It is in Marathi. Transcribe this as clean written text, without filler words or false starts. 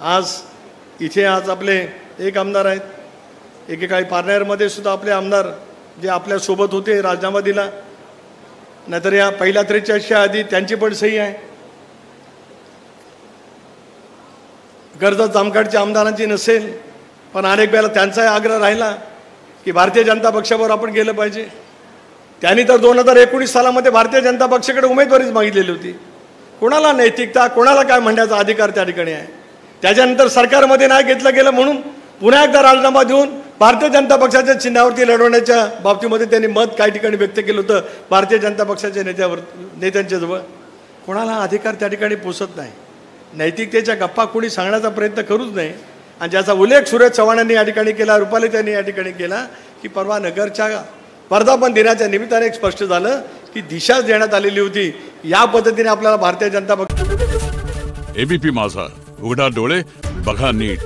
आज इथे आज आपले एक आमदार आहेत, एकेकाळी पारनेरमध्ये सुद्धा आपले आमदार जे आपल्यासोबत होते राजीनामा दिला, नाहीतर या पहिल्या 43च्या आधी त्यांची पण सही आहे. कर्जत जामखेडच्या आमदारांची नसेल, पण अनेक वेळेला त्यांचाही आग्रह राहिला की भारतीय जनता पक्षावर आपण गेलं पाहिजे. त्यांनी तर 2019 सालामध्ये भारतीय जनता पक्षाकडे उमेदवारीच मागितलेली होती. कोणाला नैतिकता, कोणाला काय म्हणण्याचा अधिकार त्या ठिकाणी आहे. त्याच्यानंतर सरकारमध्ये नाही घेतलं गेलं म्हणून पुन्हा एकदा राजीनामा देऊन भारतीय जनता पक्षाच्या चिन्हावरती लढवण्याच्या बाबतीमध्ये त्यांनी मत काही ठिकाणी व्यक्त केलं होतं भारतीय जनता पक्षाच्या नेत्यांच्या जवळ. कोणाला अधिकार त्या ठिकाणी पोचत नाही. नैतिकतेच्या गप्पा कोणी सांगण्याचा प्रयत्न करूच नाही. आणि ज्याचा उल्लेख सुरेश चव्हाणांनी या ठिकाणी केला, रुपाली त्यांनी या ठिकाणी केला की परवा नगरच्या वर्धापन दिनाच्या निमित्ताने एक स्पष्ट झालं की दिशा देण्यात आलेली होती. या पद्धतीने आपल्याला भारतीय जनता पक्ष. एबीपी माझा, उघडा डोळे बघा नीट.